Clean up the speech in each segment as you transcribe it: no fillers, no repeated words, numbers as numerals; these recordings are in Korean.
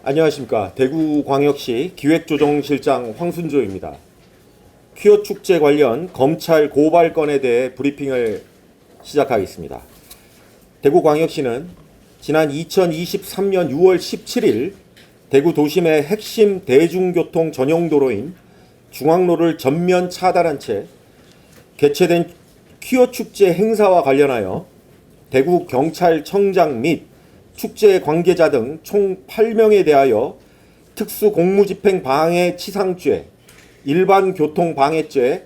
안녕하십니까. 대구광역시 기획조정실장 황순조입니다. 퀴어 축제 관련 검찰 고발건에 대해 브리핑을 시작하겠습니다. 대구광역시는 지난 2023년 6월 17일 대구 도심의 핵심 대중교통 전용 도로인 중앙로를 전면 차단한 채 개최된 퀴어 축제 행사와 관련하여 대구경찰청장 및 축제 관계자 등 총 8명에 대하여 특수공무집행 방해 치상죄, 일반교통방해죄,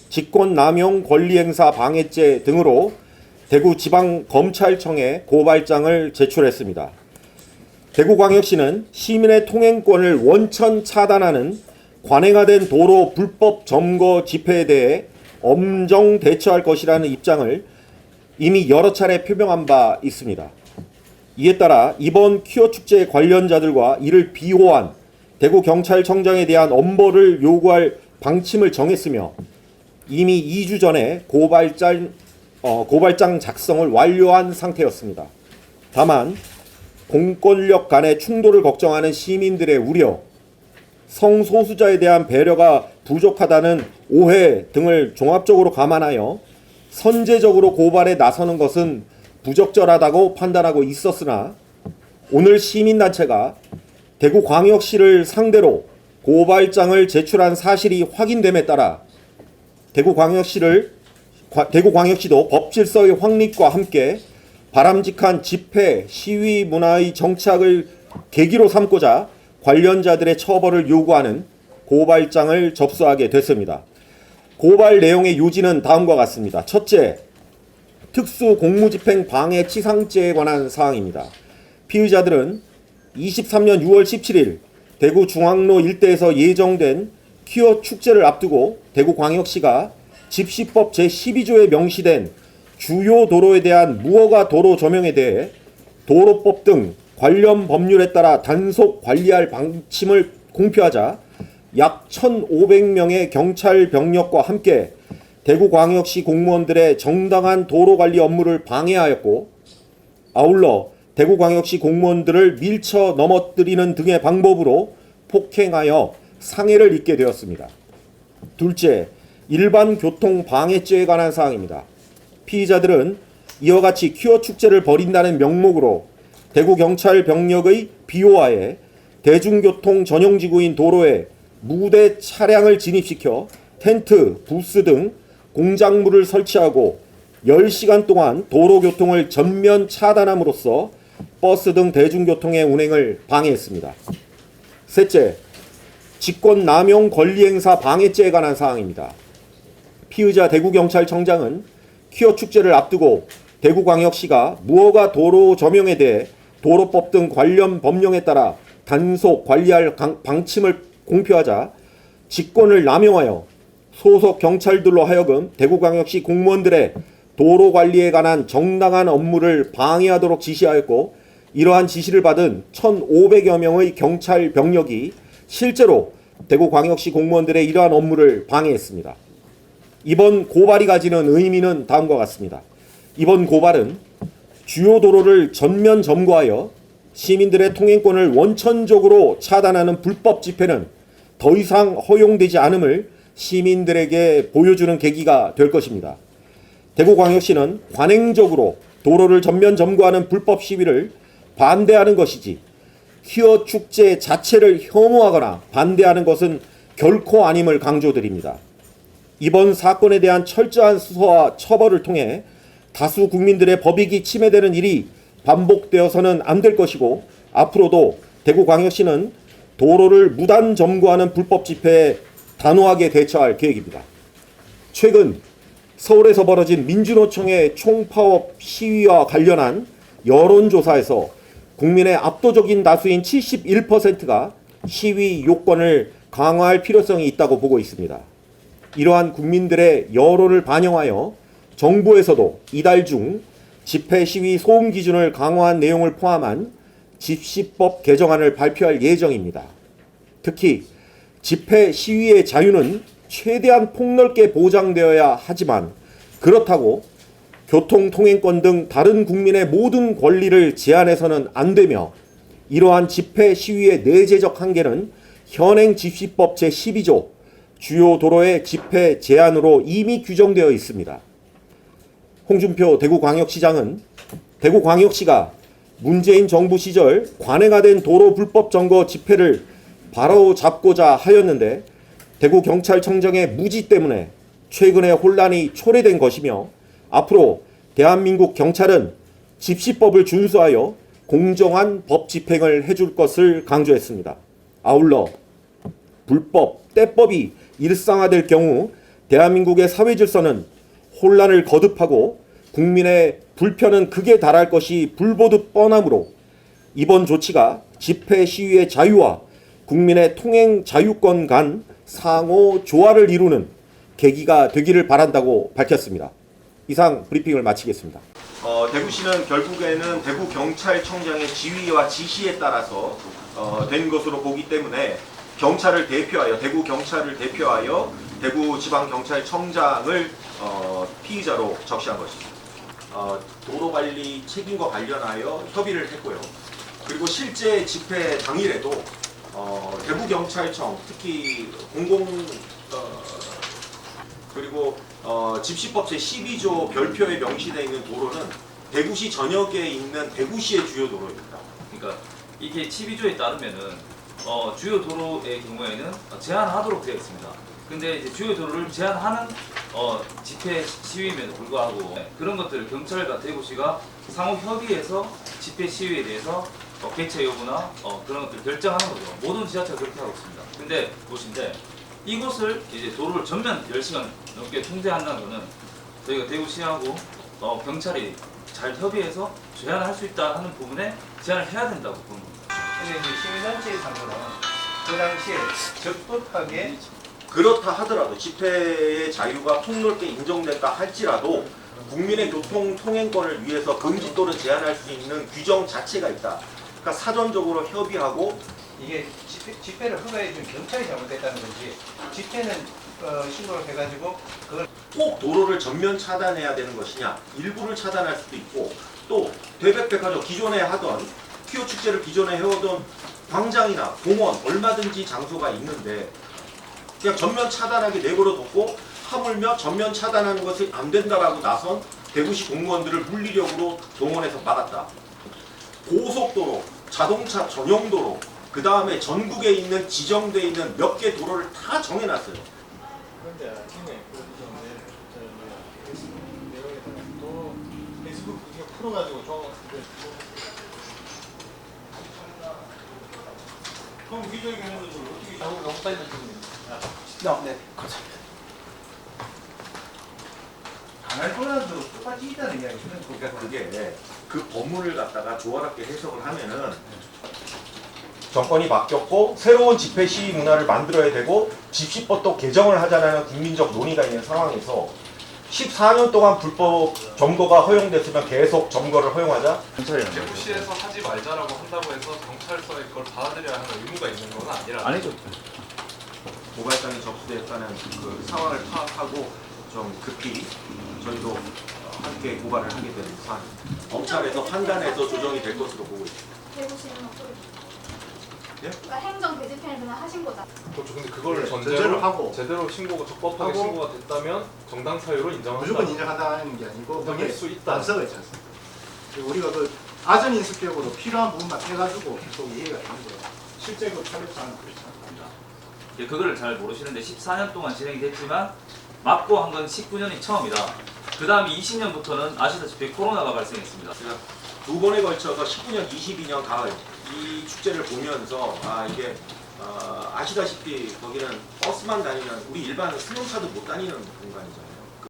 직권남용 권리행사 방해죄 등으로 대구지방검찰청에 고발장을 제출했습니다. 대구광역시는 시민의 통행권을 원천 차단하는 관행화된 도로 불법 점거 집회에 대해 엄정 대처할 것이라는 입장을 이미 여러 차례 표명한 바 있습니다. 이에 따라 이번 퀴어 축제 관련자들과 이를 비호한 대구경찰청장에 대한 엄벌을 요구할 방침을 정했으며 이미 2주 전에 고발장 작성을 완료한 상태였습니다. 다만 공권력 간의 충돌을 걱정하는 시민들의 우려, 성소수자에 대한 배려가 부족하다는 오해 등을 종합적으로 감안하여 선제적으로 고발에 나서는 것은 부적절하다고 판단하고 있었으나 오늘 시민단체가 대구광역시를 상대로 고발장을 제출한 사실이 확인됨에 따라 대구광역시도 법질서의 확립과 함께 바람직한 집회, 시위 문화의 정착을 계기로 삼고자 관련자들의 처벌을 요구하는 고발장을 접수하게 됐습니다. 고발 내용의 요지는 다음과 같습니다. 첫째, 특수공무집행 방해 치상죄에 관한 사항입니다. 피의자들은 23년 6월 17일 대구 중앙로 일대에서 예정된 퀴어 축제를 앞두고 대구광역시가 집시법 제12조에 명시된 주요 도로에 대한 무허가 도로 조명에 대해 도로법 등 관련 법률에 따라 단속 관리할 방침을 공표하자 약 1,500명의 경찰 병력과 함께 대구광역시 공무원들의 정당한 도로관리 업무를 방해하였고 아울러 대구광역시 공무원들을 밀쳐 넘어뜨리는 등의 방법으로 폭행하여 상해를 입게 되었습니다. 둘째, 일반교통방해죄에 관한 사항입니다. 피의자들은 이와 같이 퀴어 축제를 벌인다는 명목으로 대구경찰 병력의 비호하에 대중교통 전용지구인 도로에 무대 차량을 진입시켜 텐트, 부스 등 공작물을 설치하고 10시간 동안 도로교통을 전면 차단함으로써 버스 등 대중교통의 운행을 방해했습니다. 셋째, 직권남용 권리행사 방해죄에 관한 사항입니다. 피의자 대구경찰청장은 퀴어 축제를 앞두고 대구광역시가 무허가 도로 조명에 대해 도로법 등 관련 법령에 따라 단속 관리할 방침을 공표하자 직권을 남용하여 소속 경찰들로 하여금 대구광역시 공무원들의 도로 관리에 관한 정당한 업무를 방해하도록 지시하였고 이러한 지시를 받은 1,500여 명의 경찰 병력이 실제로 대구광역시 공무원들의 이러한 업무를 방해했습니다. 이번 고발이 가지는 의미는 다음과 같습니다. 이번 고발은 주요 도로를 전면 점거하여 시민들의 통행권을 원천적으로 차단하는 불법 집회는 더 이상 허용되지 않음을 시민들에게 보여주는 계기가 될 것입니다. 대구광역시는 관행적으로 도로를 전면 점거하는 불법 시위를 반대하는 것이지 퀴어 축제 자체를 혐오하거나 반대하는 것은 결코 아님을 강조드립니다. 이번 사건에 대한 철저한 수사와 처벌을 통해 다수 국민들의 법익이 침해되는 일이 반복되어서는 안 될 것이고 앞으로도 대구광역시는 도로를 무단 점거하는 불법 집회에 단호하게 대처할 계획입니다. 최근 서울에서 벌어진 민주노총의 총파업 시위와 관련한 여론조사에서 국민의 압도적인 다수인 71%가 시위 요건을 강화할 필요성이 있다고 보고 있습니다. 이러한 국민들의 여론을 반영하여 정부에서도 이달 중 집회 시위 소음 기준을 강화한 내용을 포함한 집시법 개정안을 발표할 예정입니다. 특히 집회 시위의 자유는 최대한 폭넓게 보장되어야 하지만 그렇다고 교통통행권 등 다른 국민의 모든 권리를 제한해서는 안 되며 이러한 집회 시위의 내재적 한계는 현행 집시법 제12조 주요 도로의 집회 제한으로 이미 규정되어 있습니다. 홍준표 대구광역시장은 대구광역시가 문재인 정부 시절 관행화된 도로 불법 점거 집회를 바로잡고자 하였는데 대구경찰청장의 무지 때문에 최근에 혼란이 초래된 것이며 앞으로 대한민국 경찰은 집시법을 준수하여 공정한 법 집행을 해줄 것을 강조했습니다. 아울러 불법, 때법이 일상화될 경우 대한민국의 사회 질서는 혼란을 거듭하고 국민의 불편은 극에 달할 것이 불보듯 뻔하므로 이번 조치가 집회 시위의 자유와 국민의 통행 자유권 간 상호 조화를 이루는 계기가 되기를 바란다고 밝혔습니다. 이상 브리핑을 마치겠습니다. 대구시는 결국에는 대구경찰청장의 지휘와 지시에 따라서 된 것으로 보기 때문에 경찰을 대표하여 대구경찰을 대표하여 대구지방경찰청장을 피의자로 적시한 것입니다. 도로관리 책임과 관련하여 협의를 했고요. 그리고 실제 집회 당일에도 대구경찰청 특히 그리고 집시법 제12조 별표에 명시되어 있는 도로는 대구시 전역에 있는 대구시의 주요 도로입니다. 그러니까 이게 12조에 따르면은 주요 도로의 경우에는 제한하도록 되어 있습니다. 근데 이제 주요 도로를 제한하는 집회 시위임에도 불구하고 그런 것들을 경찰과 대구시가 상호 협의해서 집회 시위에 대해서 개최 여부나 그런 것들 결정하는 거죠. 모든 지자체가 그렇게 하고 있습니다. 근데 보신데 이곳을 이제 도로를 전면 10시간 넘게 통제한다는 것은 저희가 대구시하고 경찰이 잘 협의해서 제한할 수 있다 하는 부분에 제한을 해야 된다고 보는 겁니다. 근데 이제 시민단체상으로는 그 당시에 적법하게 그렇다 하더라도 집회의 자유가 폭넓게 인정됐다 할지라도 국민의 교통 통행권을 위해서 금지 또는 제한할 수 있는 규정 자체가 있다. 그러니까 사전적으로 협의하고 이게 집회를 허가해준 경찰이 잘못했다는 건지 집회는 신고를 해가지고 그걸 꼭 도로를 전면 차단해야 되는 것이냐, 일부를 차단할 수도 있고 또 대백백화점 기존에 하던 퀴어 축제를 기존에 해오던 광장이나 공원 얼마든지 장소가 있는데 그냥 전면 차단하게 내버려뒀고 하물며 전면 차단하는 것이 안 된다라고 나선 대구시 공무원들을 물리력으로 동원해서 막았다. 고속도로, 자동차 전용도로, 그 다음에 전국에 있는 지정돼 있는 몇 개 도로를 다 정해놨어요. 그런데 아침에 내용에다가 또 페이스북 그게 풀어가지고 그럼 위조의 경우는 어떻게 너무 빨리 듣습니다. 네, 감사합니다. 안할 거라도 똑같이 있다는 이야기는 그러니까 그게 그 법문을 갖다가 조화롭게 해석을 하면은 정권이 바뀌었고 새로운 집회 시위 문화를 만들어야 되고 집시법도 개정을 하자라는 국민적 논의가 있는 상황에서 14년 동안 불법 점거가 허용됐으면 계속 점거를 허용하자? 대구시에서 하지 말자라고 한다고 해서 경찰서에 그걸 받아들여야 하는 의무가 있는 건 아니라 아니죠. 고발장이 접수됐다는 그 상황을 파악하고 좀 급히 저희도 함께 고발을 하게 된 사안입니다. 검찰에서 판단해서 조정이 될 것으로 보고 있습니다. 대구시는 어떻게? 예? 그러니까 행정 대집행을 그냥 하신 거다. 그렇죠. 근데 그걸 네, 전제로 전제로 하고 제대로 신고가 적법하게 하고 신고가 됐다면 정당 사유로 인정한다. 무조건 인정한다는 게 아니고 인정할 수 있다. 단서가 있지 않습니까? 그리고 우리가 그 아전 인습격으로 필요한 부분만 빼가지고 계속 이해가 되는 거예요. 실제 그 탄력사항은 그렇지 않습니다. 그거를 잘 모르시는데 14년 동안 진행이 됐지만 맞고 한 건 19년이 처음이다. 그 다음에 20년부터는 아시다시피 코로나가 발생했습니다. 제가 두 번에 걸쳐서 19년, 22년 가을 이 축제를 보면서 이게 아시다시피 거기는 버스만 다니는 우리 일반 승용차도 못 다니는 공간이잖아요.